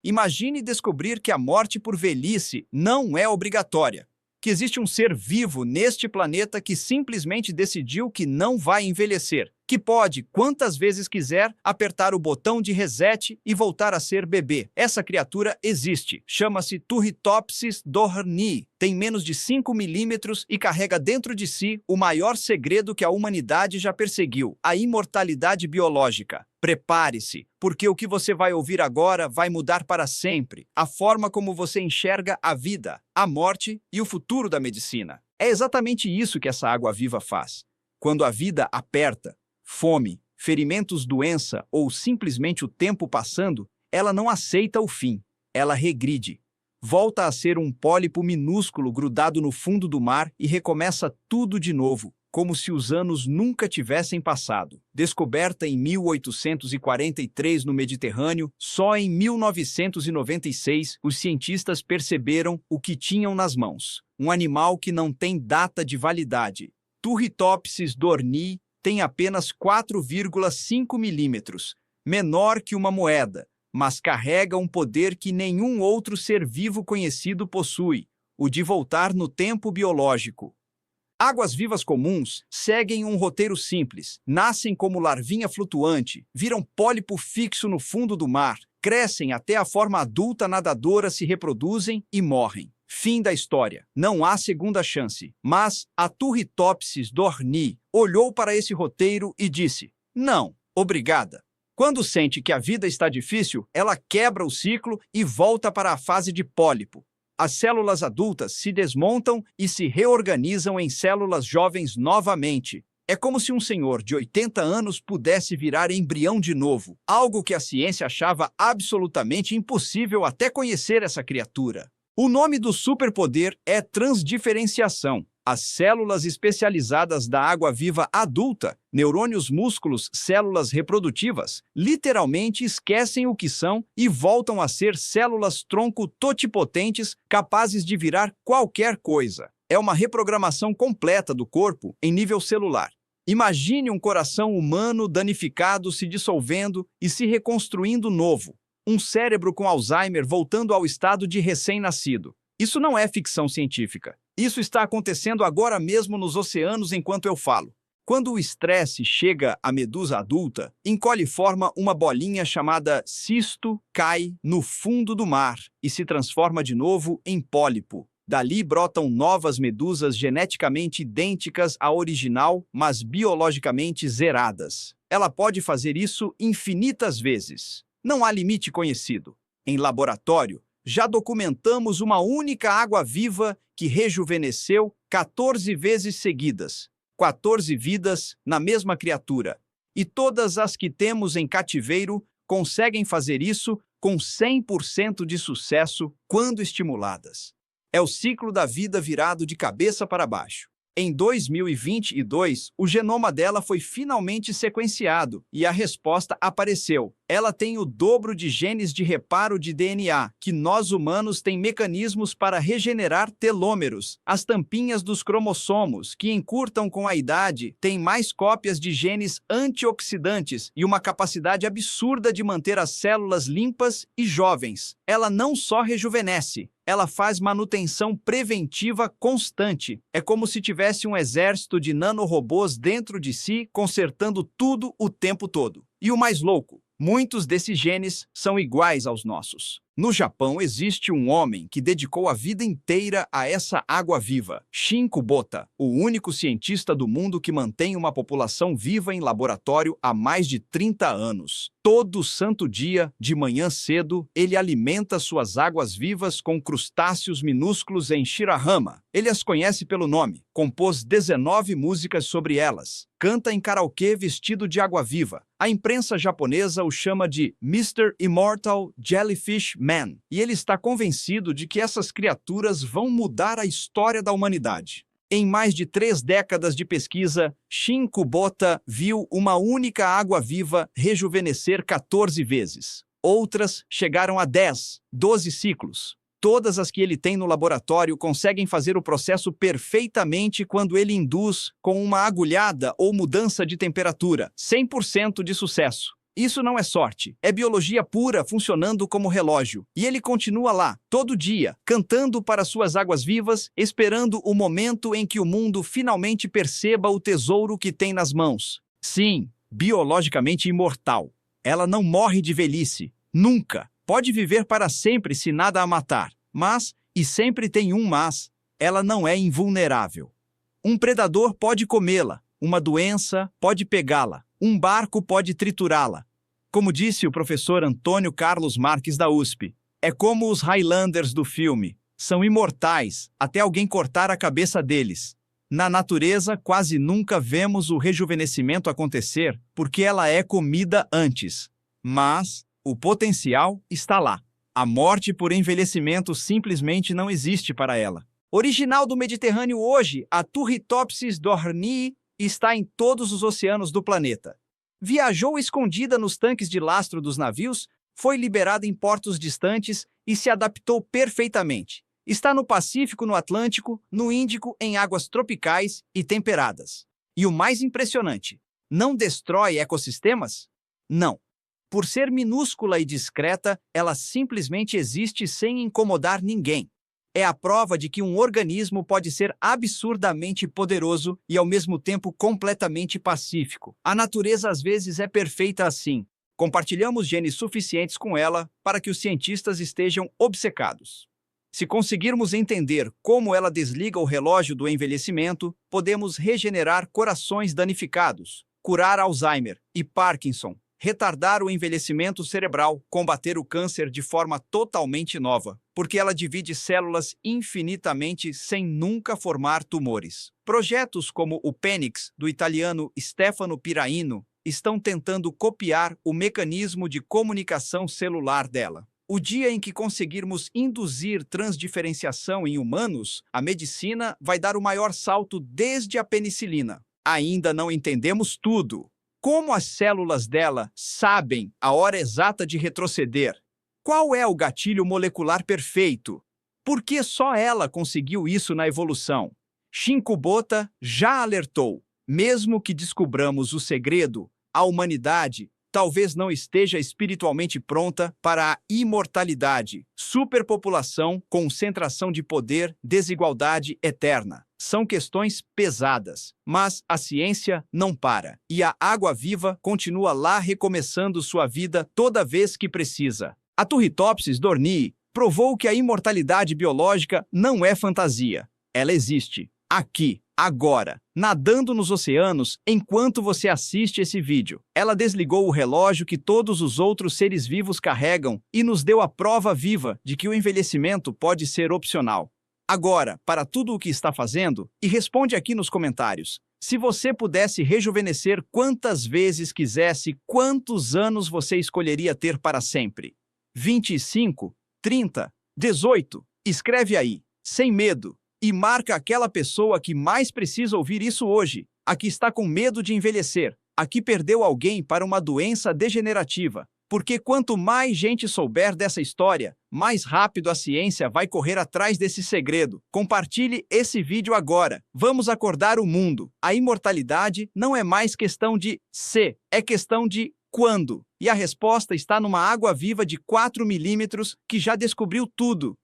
Imagine descobrir que a morte por velhice não é obrigatória, que existe um ser vivo neste planeta que simplesmente decidiu que não vai envelhecer, que pode, quantas vezes quiser, apertar o botão de reset e voltar a ser bebê. Essa criatura existe. Chama-se Turritopsis dohrnii. Tem menos de 5 milímetros e carrega dentro de si o maior segredo que a humanidade já perseguiu: a imortalidade biológica. Prepare-se, porque o que você vai ouvir agora vai mudar para sempre a forma como você enxerga a vida, a morte e o futuro da medicina. É exatamente isso que essa água-viva faz. Quando a vida aperta, fome, ferimentos, doença ou simplesmente o tempo passando, ela não aceita o fim. Ela regride. Volta a ser um pólipo minúsculo grudado no fundo do mar e recomeça tudo de novo, como se os anos nunca tivessem passado. Descoberta em 1843 no Mediterrâneo, só em 1996 os cientistas perceberam o que tinham nas mãos. Um animal que não tem data de validade. Turritopsis dohrnii tem apenas 4,5 milímetros, menor que uma moeda, mas carrega um poder que nenhum outro ser vivo conhecido possui: o de voltar no tempo biológico. Águas-vivas comuns seguem um roteiro simples. Nascem como larvinha flutuante, viram pólipo fixo no fundo do mar, crescem até a forma adulta nadadora, se reproduzem e morrem. Fim da história. Não há segunda chance. Mas a Turritopsis dohrnii olhou para esse roteiro e disse: não, obrigada. Quando sente que a vida está difícil, ela quebra o ciclo e volta para a fase de pólipo. As células adultas se desmontam e se reorganizam em células jovens novamente. É como se um senhor de 80 anos pudesse virar embrião de novo, algo que a ciência achava absolutamente impossível até conhecer essa criatura. O nome do superpoder é transdiferenciação. As células especializadas da água-viva adulta, neurônios, músculos, células reprodutivas, literalmente esquecem o que são e voltam a ser células-tronco totipotentes capazes de virar qualquer coisa. É uma reprogramação completa do corpo em nível celular. Imagine um coração humano danificado se dissolvendo e se reconstruindo novo. Um cérebro com Alzheimer voltando ao estado de recém-nascido. Isso não é ficção científica. Isso está acontecendo agora mesmo nos oceanos enquanto eu falo. Quando o estresse chega à medusa adulta, encolhe e forma uma bolinha chamada cisto, cai no fundo do mar e se transforma de novo em pólipo. Dali brotam novas medusas geneticamente idênticas à original, mas biologicamente zeradas. Ela pode fazer isso infinitas vezes. Não há limite conhecido. Em laboratório, já documentamos uma única água-viva que rejuvenesceu 14 vezes seguidas. 14 vidas na mesma criatura. E todas as que temos em cativeiro conseguem fazer isso com 100% de sucesso quando estimuladas. É o ciclo da vida virado de cabeça para baixo. Em 2022, o genoma dela foi finalmente sequenciado e a resposta apareceu. Ela tem o dobro de genes de reparo de DNA, que nós humanos temos mecanismos para regenerar telômeros. As tampinhas dos cromossomos, que encurtam com a idade, têm mais cópias de genes antioxidantes e uma capacidade absurda de manter as células limpas e jovens. Ela não só rejuvenesce, ela faz manutenção preventiva constante. É como se tivesse um exército de nanorobôs dentro de si, consertando tudo o tempo todo. E o mais louco, muitos desses genes são iguais aos nossos. No Japão, existe um homem que dedicou a vida inteira a essa água-viva, Shin Kubota, o único cientista do mundo que mantém uma população viva em laboratório há mais de 30 anos. Todo santo dia, de manhã cedo, ele alimenta suas águas-vivas com crustáceos minúsculos em Shirahama. Ele as conhece pelo nome, compôs 19 músicas sobre elas, canta em karaokê vestido de água-viva. A imprensa japonesa o chama de Mr. Immortal Jellyfish Man, e ele está convencido de que essas criaturas vão mudar a história da humanidade. Em mais de 3 décadas de pesquisa, Shin Kubota viu uma única água-viva rejuvenescer 14 vezes. Outras chegaram a 10, 12 ciclos. Todas as que ele tem no laboratório conseguem fazer o processo perfeitamente quando ele induz com uma agulhada ou mudança de temperatura. 100% de sucesso. Isso não é sorte, é biologia pura funcionando como relógio. E ele continua lá, todo dia, cantando para suas águas vivas, esperando o momento em que o mundo finalmente perceba o tesouro que tem nas mãos. Sim, biologicamente imortal. Ela não morre de velhice, nunca. Pode viver para sempre se nada a matar. Mas, e sempre tem um mas, ela não é invulnerável. Um predador pode comê-la, uma doença pode pegá-la, um barco pode triturá-la. Como disse o professor Antônio Carlos Marques da USP, é como os Highlanders do filme, são imortais até alguém cortar a cabeça deles. Na natureza, quase nunca vemos o rejuvenescimento acontecer porque ela é comida antes. Mas o potencial está lá. A morte por envelhecimento simplesmente não existe para ela. Original do Mediterrâneo hoje, a Turritopsis dohrnii está em todos os oceanos do planeta. Viajou escondida nos tanques de lastro dos navios, foi liberada em portos distantes e se adaptou perfeitamente. Está no Pacífico, no Atlântico, no Índico, em águas tropicais e temperadas. E o mais impressionante, não destrói ecossistemas? Não. Por ser minúscula e discreta, ela simplesmente existe sem incomodar ninguém. É a prova de que um organismo pode ser absurdamente poderoso e, ao mesmo tempo, completamente pacífico. A natureza, às vezes, é perfeita assim. Compartilhamos genes suficientes com ela para que os cientistas estejam obcecados. Se conseguirmos entender como ela desliga o relógio do envelhecimento, podemos regenerar corações danificados, curar Alzheimer e Parkinson, retardar o envelhecimento cerebral, combater o câncer de forma totalmente nova, porque ela divide células infinitamente sem nunca formar tumores. Projetos como o Phoenix, do italiano Stefano Piraino, estão tentando copiar o mecanismo de comunicação celular dela. O dia em que conseguirmos induzir transdiferenciação em humanos, a medicina vai dar o maior salto desde a penicilina. Ainda não entendemos tudo. Como as células dela sabem a hora exata de retroceder? Qual é o gatilho molecular perfeito? Por que só ela conseguiu isso na evolução? Shinkubota já alertou. Mesmo que descubramos o segredo, a humanidade talvez não esteja espiritualmente pronta para a imortalidade, superpopulação, concentração de poder, desigualdade eterna. São questões pesadas, mas a ciência não para. E a água-viva continua lá recomeçando sua vida toda vez que precisa. A Turritopsis dohrnii provou que a imortalidade biológica não é fantasia. Ela existe, aqui, agora, nadando nos oceanos enquanto você assiste esse vídeo. Ela desligou o relógio que todos os outros seres vivos carregam e nos deu a prova viva de que o envelhecimento pode ser opcional. Agora, para tudo o que está fazendo, e responde aqui nos comentários. Se você pudesse rejuvenescer quantas vezes quisesse, quantos anos você escolheria ter para sempre? 25, 30, 18? Escreve aí, sem medo. E marca aquela pessoa que mais precisa ouvir isso hoje, a que está com medo de envelhecer, a que perdeu alguém para uma doença degenerativa. Porque quanto mais gente souber dessa história, mais rápido a ciência vai correr atrás desse segredo. Compartilhe esse vídeo agora. Vamos acordar o mundo. A imortalidade não é mais questão de se, é questão de quando. E a resposta está numa água-viva de 4 milímetros que já descobriu tudo.